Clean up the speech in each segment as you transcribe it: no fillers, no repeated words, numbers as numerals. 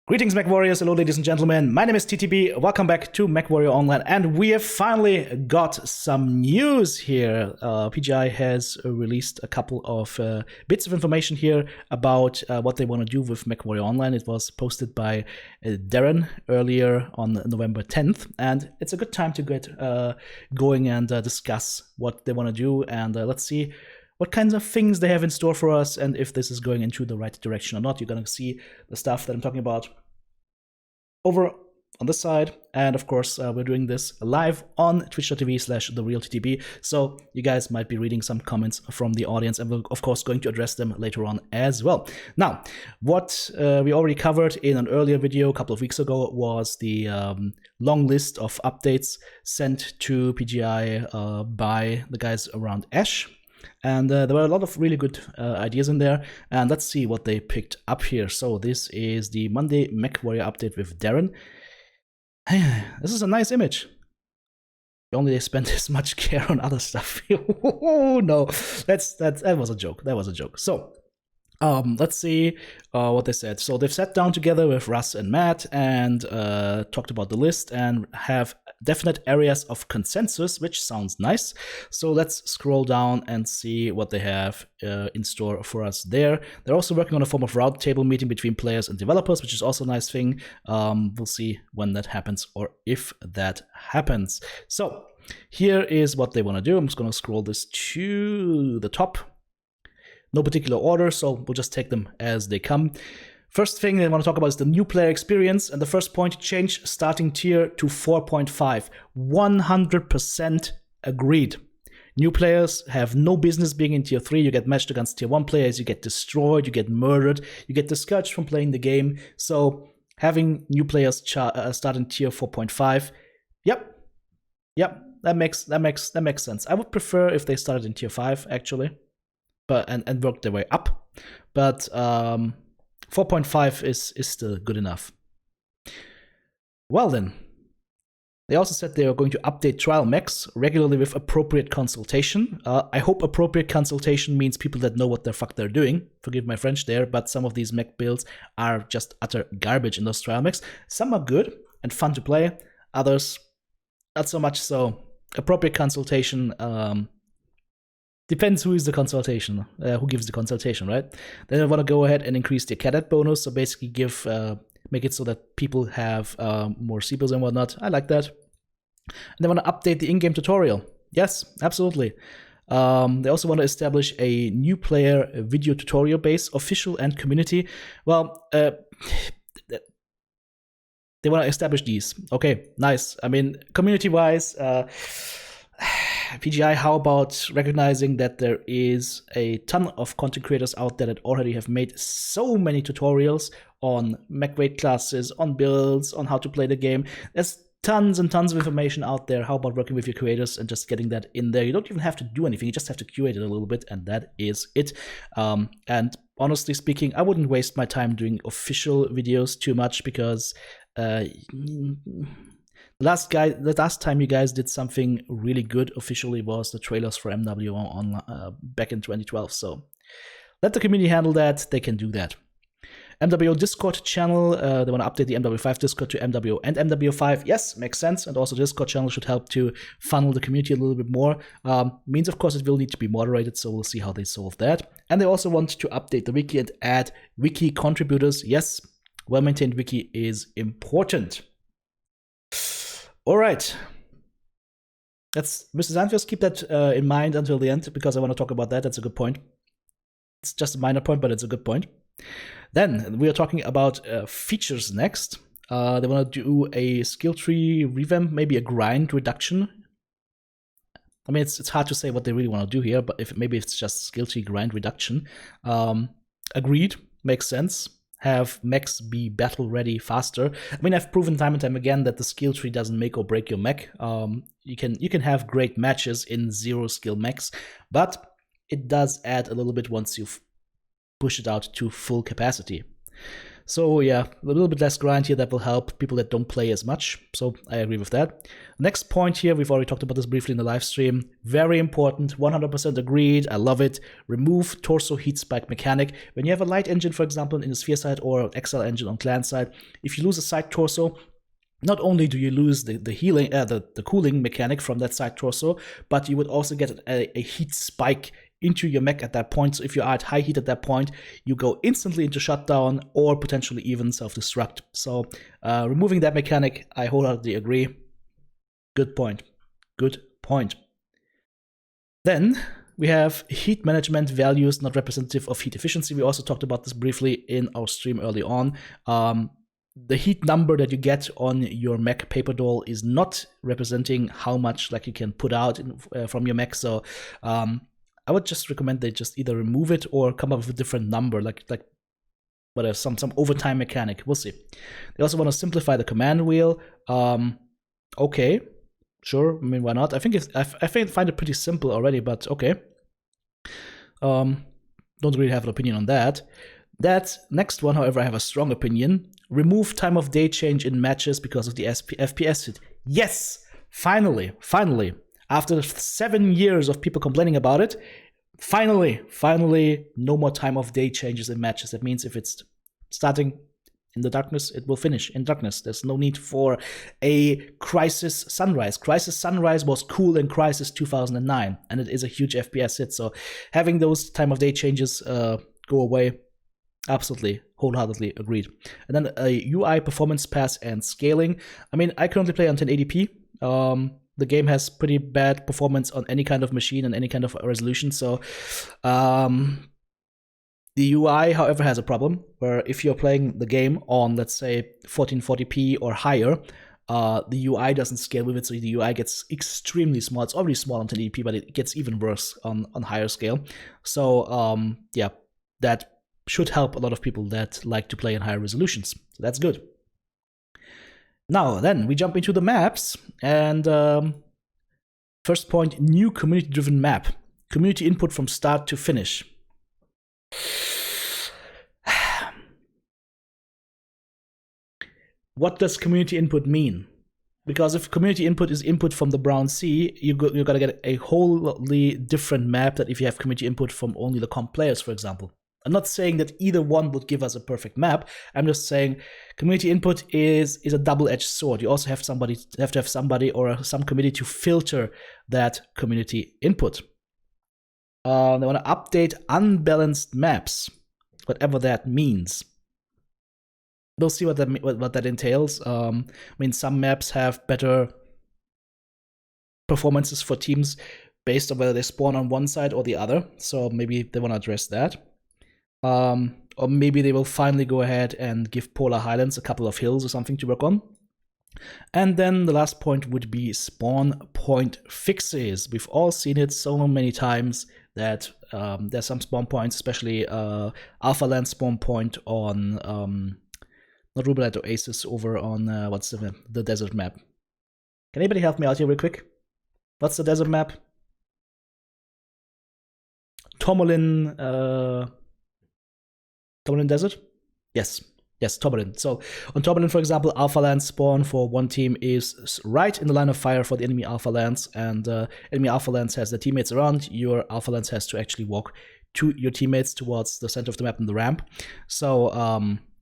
Greetings, Mechwarriors. Hello, ladies and gentlemen. My name is TTB. Welcome back to Mechwarrior Online. And we have finally got some news here. PGI has released a couple of bits of information here about what they want to do with Mechwarrior Online. It was posted by Darren earlier on November 10th. And it's a good time to get going and discuss what they want to do. And let's see what kinds of things they have in store for us, and if this is going into the right direction or not. You're going to see the stuff that I'm talking about over on this side. And of course, we're doing this live on twitch.tv/TheRealTTB. So you guys might be reading some comments from the audience, and we're of course going to address them later on as well. Now, what we already covered in an earlier video a couple of weeks ago was the long list of updates sent to PGI by the guys around Ash. And there were a lot of really good ideas in there, and let's see what they picked up here. So this is the Monday Mechwarrior update with Darren. This is a nice image. Only they spent this much care on other stuff. Oh no, that was a joke. That was a joke. So let's see what they said. So they've sat down together with Russ and Matt and talked about the list and have definite areas of consensus, which sounds nice. So let's scroll down and see what they have in store for us there. They're also working on a form of roundtable meeting between players and developers, which is also a nice thing. We'll see when that happens or if that happens. So here is what they want to do. I'm just going to scroll this to the top. No particular order, so we'll just take them as they come. First thing they want to talk about is the new player experience, and the first point, change starting tier to 4.5. 100% agreed. New players have no business being in tier 3. You get matched against tier 1 players, you get destroyed, you get murdered, you get discouraged from playing the game. So having new players start in tier 4.5, yep, that makes sense. I would prefer if they started in tier 5 actually, but and worked their way up. But 4.5 is still good enough. Well then, they also said they are going to update trial mechs regularly with appropriate consultation. I hope appropriate consultation means people that know what the fuck they're doing. Forgive my French there, but some of these mech builds are just utter garbage in those trial mechs. Some are good and fun to play, others not so much so. Appropriate consultation depends who is the consultation, who gives the consultation, right? Then I want to go ahead and increase the cadet bonus, so basically make it so that people have more CBILs and whatnot. I like that. And they want to update the in-game tutorial. Yes, absolutely. They also want to establish a new player video tutorial base, official and community. Well, they want to establish these. Okay, nice. I mean, community-wise, PGI, how about recognizing that there is a ton of content creators out there that already have made so many tutorials on mech weight classes, on builds, on how to play the game. There's tons and tons of information out there. How about working with your creators and just getting that in there? You don't even have to do anything. You just have to curate it a little bit, and that is it. And honestly speaking, I wouldn't waste my time doing official videos too much, because the last time you guys did something really good officially was the trailers for MWO Online back in 2012. So let the community handle that. They can do that. MWO Discord channel, they want to update the MW5 Discord to MWO and MW5. Yes, makes sense. And also Discord channel should help to funnel the community a little bit more. Means, of course, it will need to be moderated, so we'll see how they solve that. And they also want to update the wiki and add wiki contributors. Yes, well-maintained wiki is important. All right. Let's, Mr. Sandfors, keep that in mind until the end, because I want to talk about that. That's a good point. It's just a minor point, but it's a good point. Then we are talking about features next. They want to do a skill tree revamp, maybe a grind reduction. I mean, it's hard to say what they really want to do here, but maybe it's just skill tree grind reduction. Agreed, makes sense. Have mechs be battle ready faster. I mean, I've proven time and time again that the skill tree doesn't make or break your mech. You can have great matches in 0 skill mechs, but it does add a little bit once you've push it out to full capacity. So yeah, a little bit less grind here, that will help people that don't play as much. So I agree with that. Next point here, we've already talked about this briefly in the live stream. Very important, 100% agreed, I love it. Remove torso heat spike mechanic. When you have a light engine, for example, in the sphere side or XL engine on clan side, if you lose a side torso, not only do you lose the healing, the cooling mechanic from that side torso, but you would also get a heat spike into your mech at that point. So if you are at high heat at that point, you go instantly into shutdown or potentially even self-destruct. So removing that mechanic, I wholeheartedly agree. Good point. Good point. Then we have heat management values not representative of heat efficiency. We also talked about this briefly in our stream early on. The heat number that you get on your mech paper doll is not representing how much like you can put out from your mech. So I would just recommend they just either remove it or come up with a different number, like whatever, some overtime mechanic. We'll see. They also want to simplify the command wheel. Okay, sure. I mean, why not? I find it pretty simple already, but okay. Don't really have an opinion on that. That next one, however, I have a strong opinion. Remove time of day change in matches because of the FPS hit. Yes, finally. After 7 years of people complaining about it, finally, no more time of day changes in matches. That means if it's starting in the darkness, it will finish in darkness. There's no need for a Crisis Sunrise. Crisis Sunrise was cool in Crisis 2009, and it is a huge FPS hit. So having those time of day changes go away, absolutely, wholeheartedly agreed. And then a UI performance pass and scaling. I mean, I currently play on 1080p. The game has pretty bad performance on any kind of machine and any kind of resolution. So the UI, however, has a problem where if you're playing the game on, let's say, 1440p or higher, the UI doesn't scale with it. So the UI gets extremely small. It's already small on 1080p, but it gets even worse on higher scale. So yeah, that should help a lot of people that like to play in higher resolutions. So that's good. Now, then, we jump into the maps, and first point, new community-driven map. Community input from start to finish. What does community input mean? Because if community input is input from the Brown Sea, you're going to get a wholly different map than if you have community input from only the comp players, for example. I'm not saying that either one would give us a perfect map. I'm just saying community input is a double-edged sword. You also have to have somebody or some committee to filter that community input. They want to update unbalanced maps, whatever that means. We'll see what that entails. I mean, some maps have better performances for teams based on whether they spawn on one side or the other. So maybe they want to address that. Or maybe they will finally go ahead and give Polar Highlands a couple of hills or something to work on. And then the last point would be spawn point fixes. We've all seen it so many times that there's some spawn points, especially Alpha Land spawn point on not Rubelite Oasis, over on what's the desert map. Can anybody help me out here real quick? What's the desert map? Tomolin Desert? Yes, Tomolin. So on Tomolin, for example, Alpha Land spawn for one team is right in the line of fire for the enemy Alpha Lands, and enemy Alpha Lands has their teammates around. Your Alpha Lands has to actually walk to your teammates towards the center of the map in the ramp. So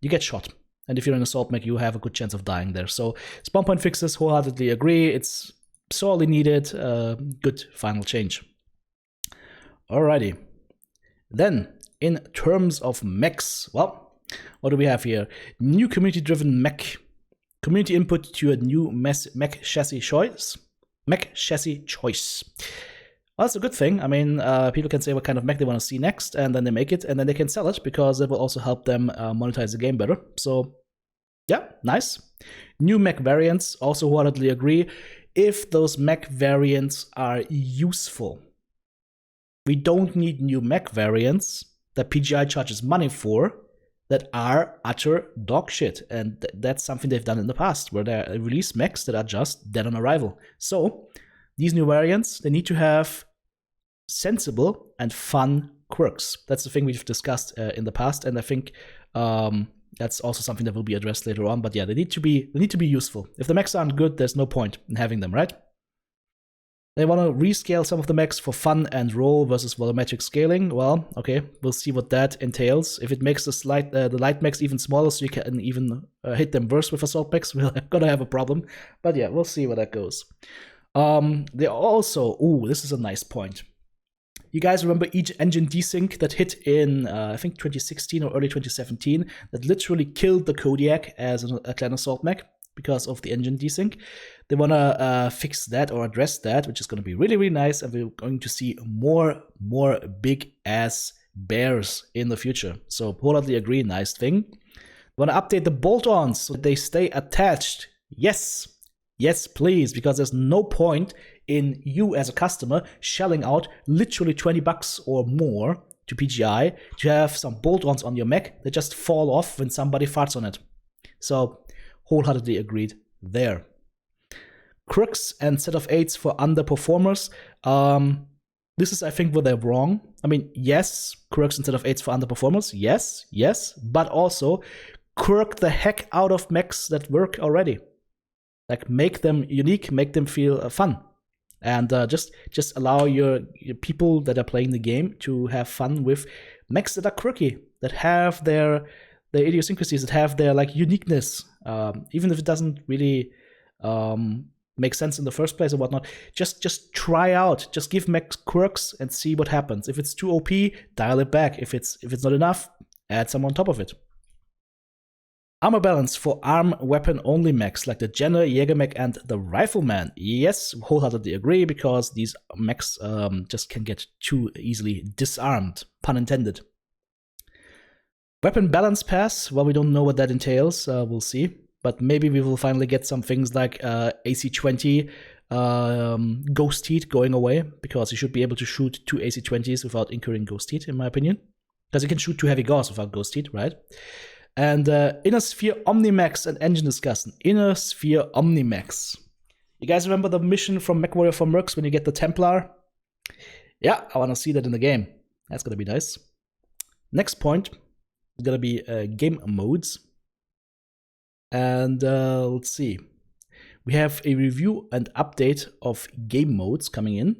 you get shot. And if you're an assault mech, you have a good chance of dying there. So spawn point fixes, wholeheartedly agree. It's sorely needed. Good final change. Alrighty. Then, in terms of mechs, well, what do we have here? New community-driven mech. Community input to a new mech chassis choice. Well, that's a good thing. I mean, people can say what kind of mech they want to see next, and then they make it, and then they can sell it, because it will also help them monetize the game better. So, yeah, nice. New mech variants, also wholeheartedly agree. If those mech variants are useful. We don't need new mech variants that PGI charges money for that are utter dog shit. And that's something they've done in the past, where they release mechs that are just dead on arrival. So these new variants, they need to have sensible and fun quirks. That's the thing we've discussed in the past, and I think That's also something that will be addressed later on. But yeah, they need to be useful. If the mechs aren't good, there's no point in having them, right? They want to rescale some of the mechs for fun and roll versus volumetric scaling. Well, okay, we'll see what that entails. If it makes the light mechs even smaller, so you can even hit them worse with assault mechs, we're gonna have a problem. But yeah, we'll see where that goes. They also, this is a nice point. You guys remember each engine desync that hit in, I think 2016 or early 2017, that literally killed the Kodiak as a clan assault mech because of the engine desync? They want to fix that or address that, which is going to be really, really nice, and we're going to see more big-ass bears in the future. So wholeheartedly agree, nice thing. They want to update the Boltons so that they stay attached. Yes, please, because there's no point in you as a customer shelling out literally $20 or more to PGI to have some bolt-ons on your mech that just fall off when somebody farts on it. So wholeheartedly agreed there. Quirks and set of 8s for underperformers. This is, I think, where they're wrong. I mean, yes, Quirks and set of 8s for underperformers. Yes, but also quirk the heck out of mechs that work already. Like, make them unique, make them feel fun. And just allow your people that are playing the game to have fun with mechs that are quirky, that have their idiosyncrasies, that have their like uniqueness, even if it doesn't really make sense in the first place or whatnot. Just try out, just give mechs quirks and see what happens. If it's too OP, dial it back. If it's not enough, add some on top of it. Armor balance for arm weapon only mechs like the Jenner, Jägermech, and the Rifleman. Yes, wholeheartedly agree, because these mechs just can get too easily disarmed, pun intended. Weapon balance pass, well, we don't know what that entails, we'll see. But maybe we will finally get some things like AC-20 Ghost Heat going away, because you should be able to shoot 2 AC-20s without incurring Ghost Heat, in my opinion. Because you can shoot 2 heavy gauss without Ghost Heat, right? And Inner Sphere Omnimax and engine discussion. Inner Sphere Omnimax. You guys remember the mission from Mechwarrior for Mercs when you get the Templar? Yeah, I want to see that in the game. That's going to be nice. Next point is going to be game modes. And let's see. We have a review and update of game modes coming in.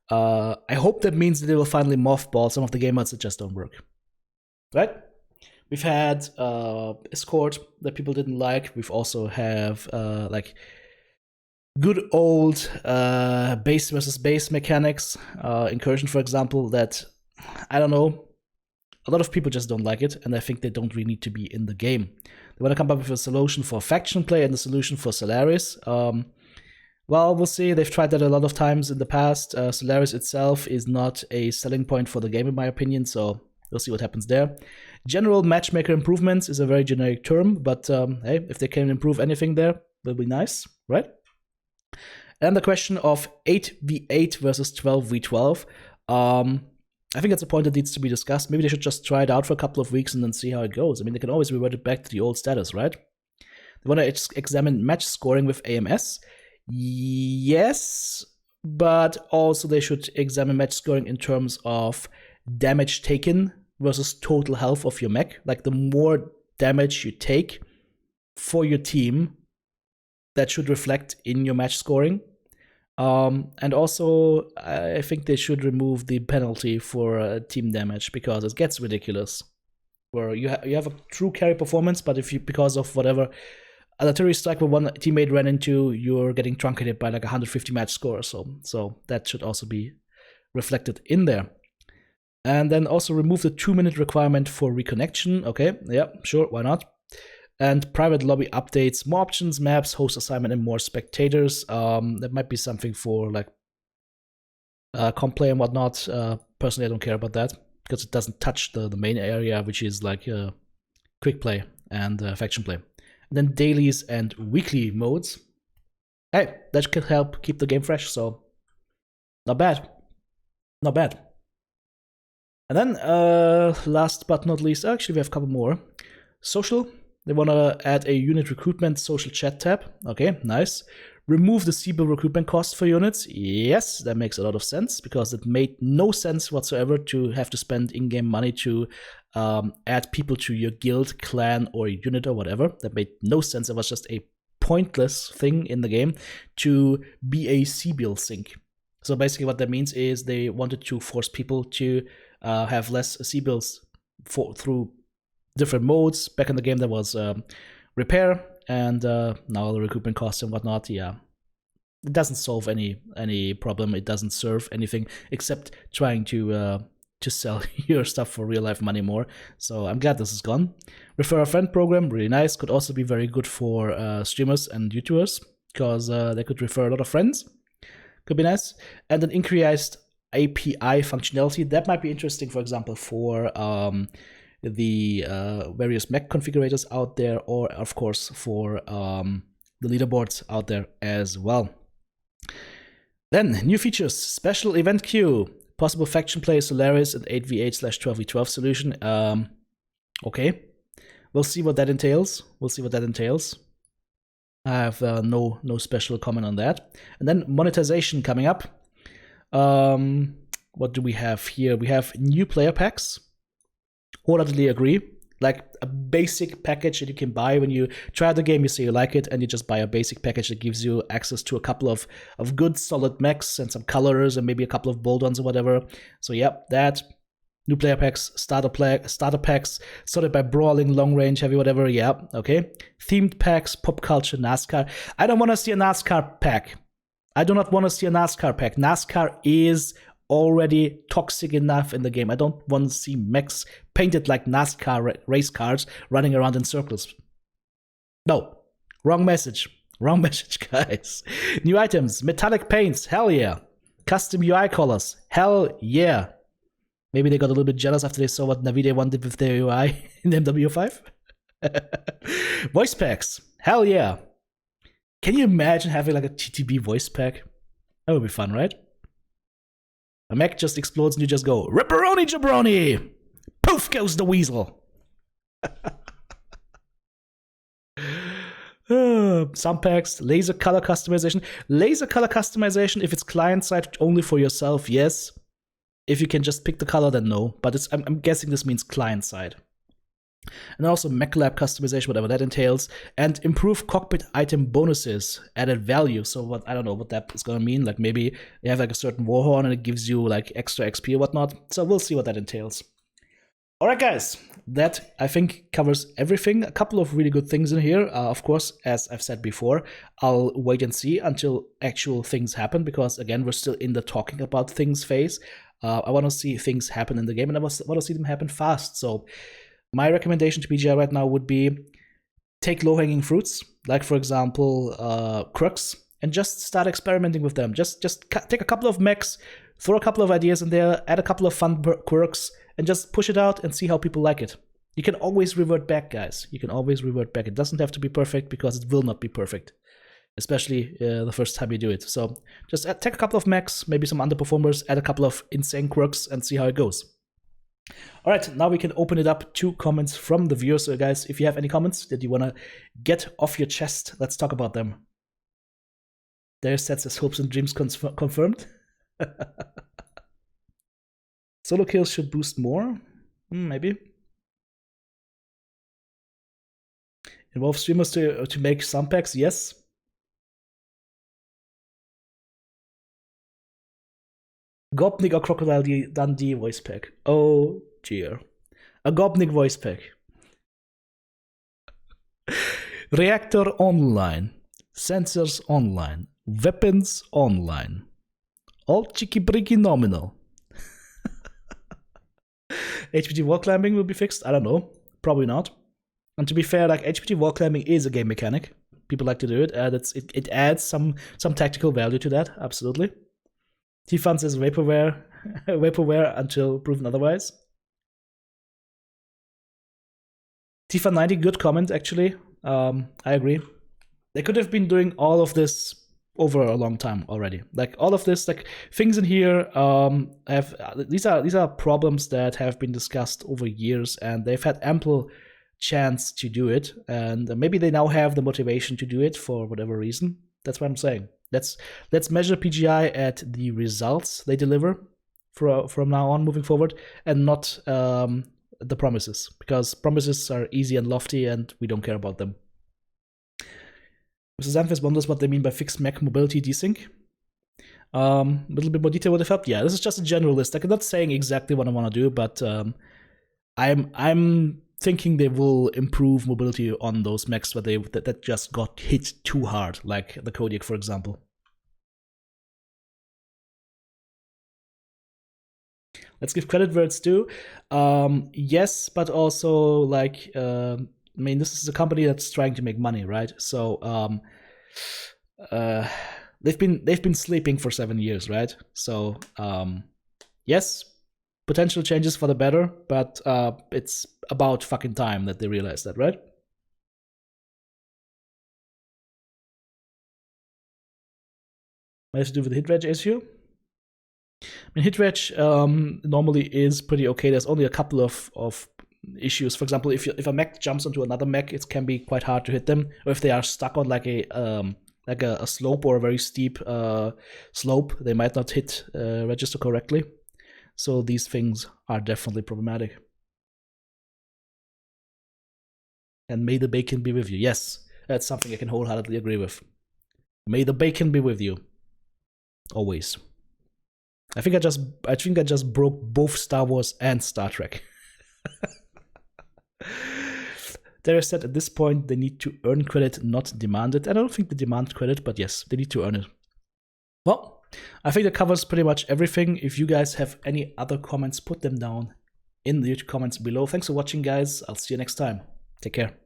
I hope that means that they will finally mothball some of the game modes that just don't work. Right? We've had Escort that people didn't like. We've also have like good old base versus base mechanics. Incursion, for example, that, I don't know, a lot of people just don't like it, and I think they don't really need to be in the game. They want to come up with a solution for faction play and a solution for Solaris. Well, we'll see. They've tried that a lot of times in the past. Solaris itself is not a selling point for the game, in my opinion, so we'll see what happens there. General matchmaker improvements is a very generic term, but hey, if they can improve anything there, will be nice, right? And the question of 8v8 versus 12v12. I think that's a point that needs to be discussed. Maybe they should just try it out for a couple of weeks and then see how it goes. I mean, they can always revert it back to the old status, right? They want to examine match scoring with AMS. Yes, but also they should examine match scoring in terms of damage taken versus total health of your mech. Like, the more damage you take for your team, that should reflect in your match scoring. And also, I think they should remove the penalty for team damage, because it gets ridiculous. Where you have a true carry performance, but if you, because of whatever artillery strike where one teammate ran into, you're getting truncated by like 150 match score. So that should also be reflected in there. And then also remove the 2-minute requirement for reconnection. Okay, yeah, sure, why not? And private lobby updates, more options, maps, host assignment, and more spectators. That might be something for like comp play and whatnot. Personally, I don't care about that, because it doesn't touch the main area, which is like quick play and faction play. And then dailies and weekly modes. Hey, that can help keep the game fresh, so not bad. Not bad. And then, last but not least, actually we have a couple more. Social. They want to add a unit recruitment social chat tab. Okay, nice. Remove the CBIL recruitment cost for units. Yes, that makes a lot of sense, because it made no sense whatsoever to have to spend in-game money to add people to your guild, clan, or unit or whatever. That made no sense. It was just a pointless thing in the game to be a CBIL sync. So basically what that means is they wanted to force people to have less CBILs through different modes. Back in the game there was repair, and now the recruitment costs and whatnot. Yeah, it doesn't solve any problem. It doesn't serve anything except trying to sell your stuff for real life money more. So I'm glad this is gone. Refer a friend program, really nice. Could also be very good for streamers and YouTubers, because they could refer a lot of friends. Could be nice. And an increased API functionality that might be interesting, for example, for the various Mac configurators out there, or of course for the leaderboards out there as well. Then new features: special event queue, possible faction play, Solaris, and 8v8/12v12 solution. Okay, we'll see what that entails. I have no special comment on that. And then monetization coming up. What do we have here? We have new player packs. Wholeheartedly agree. Like a basic package that you can buy when you try the game, you say you like it, and you just buy a basic package that gives you access to a couple of good solid mechs and some colors and maybe a couple of Boltons or whatever. So yep, that. New player packs, starter packs, sorted by brawling, long range, heavy, whatever. Yeah, okay. Themed packs, pop culture, NASCAR. I don't want to see a NASCAR pack. I do not want to see a NASCAR pack. NASCAR is already toxic enough in the game. I don't want to see mechs painted like NASCAR race cars running around in circles. No, wrong message. Wrong message, guys. New items, metallic paints, hell yeah. Custom UI colors, hell yeah. Maybe they got a little bit jealous after they saw what Nvidia did with their UI in MWO5. Voice packs, hell yeah. Can you imagine having like a TTB voice pack? That would be fun, right? A mech just explodes and you just go, Ripperoni Jabroni! Poof goes the weasel! Some packs, laser color customization. Laser color customization, if it's client-side only for yourself, yes. If you can just pick the color, then no. But I'm guessing this means client-side. And also mech lab customization, whatever that entails. And improve cockpit item bonuses, added value. So I don't know what that is going to mean. Like maybe you have like a certain warhorn and it gives you like extra XP or whatnot. So we'll see what that entails. All right, guys. That, I think, covers everything. A couple of really good things in here. Of course, as I've said before, I'll wait and see until actual things happen. Because, again, we're still in the talking about things phase. I want to see things happen in the game, and I want to see them happen fast. So my recommendation to PGI right now would be take low-hanging fruits, like, for example, Quirks, and just start experimenting with them. Just take a couple of mechs, throw a couple of ideas in there, add a couple of fun Quirks, and just push it out and see how people like it. You can always revert back, guys. You can always revert back. It doesn't have to be perfect, because it will not be perfect, especially the first time you do it. So just take a couple of mechs, maybe some underperformers, add a couple of insane Quirks, and see how it goes. All right, now we can open it up to comments from the viewers. So guys, if you have any comments that you want to get off your chest, let's talk about them. Their sets as hopes and dreams confirmed. Solo kills should boost more. Maybe. Involve streamers to make some packs, yes. Gopnik or Crocodile Dundee voice pack. Oh dear. A Gopnik voice pack. Reactor Online. Sensors Online. Weapons Online. All chicky-bricky nominal. HPT wall climbing will be fixed? I don't know. Probably not. And to be fair, like, HPT wall climbing is a game mechanic. People like to do it. It adds some tactical value to that, absolutely. T-Fun says vaporware until proven otherwise. T-Fun 90, good comment, actually. I agree. They could have been doing all of this over a long time already. Like, all of this, like, things in here these are problems that have been discussed over years, and they've had ample chance to do it, and maybe they now have the motivation to do it for whatever reason. That's what I'm saying. Let's measure PGI at the results they deliver from now on moving forward, and not the promises, because promises are easy and lofty and we don't care about them. Mr. Zamfis wonders what they mean by fixed Mac mobility desync. A little bit more detail would have helped. Yeah, this is just a general list. I'm not saying exactly what I want to do, but I'm thinking they will improve mobility on those Macs that just got hit too hard, like the Kodiak, for example. Let's give credit where it's due. Yes, but also like I mean, this is a company that's trying to make money, right? So they've been sleeping for 7 years, right? So yes, potential changes for the better, but it's about fucking time that they realize that, right? What has to do with the hit reg issue? I mean, hit reg normally is pretty okay. There's only a couple of issues. For example, if a mech jumps onto another mech, it can be quite hard to hit them. Or if they are stuck on like a slope or a very steep slope, they might not hit register correctly. So these things are definitely problematic. And may the bacon be with you. Yes, that's something I can wholeheartedly agree with. May the bacon be with you. Always. I think I just broke both Star Wars and Star Trek. There is said at this point they need to earn credit, not demand it. And I don't think they demand credit, but yes, they need to earn it. Well, I think that covers pretty much everything. If you guys have any other comments, put them down in the comments below. Thanks for watching, guys. I'll see you next time. Take care.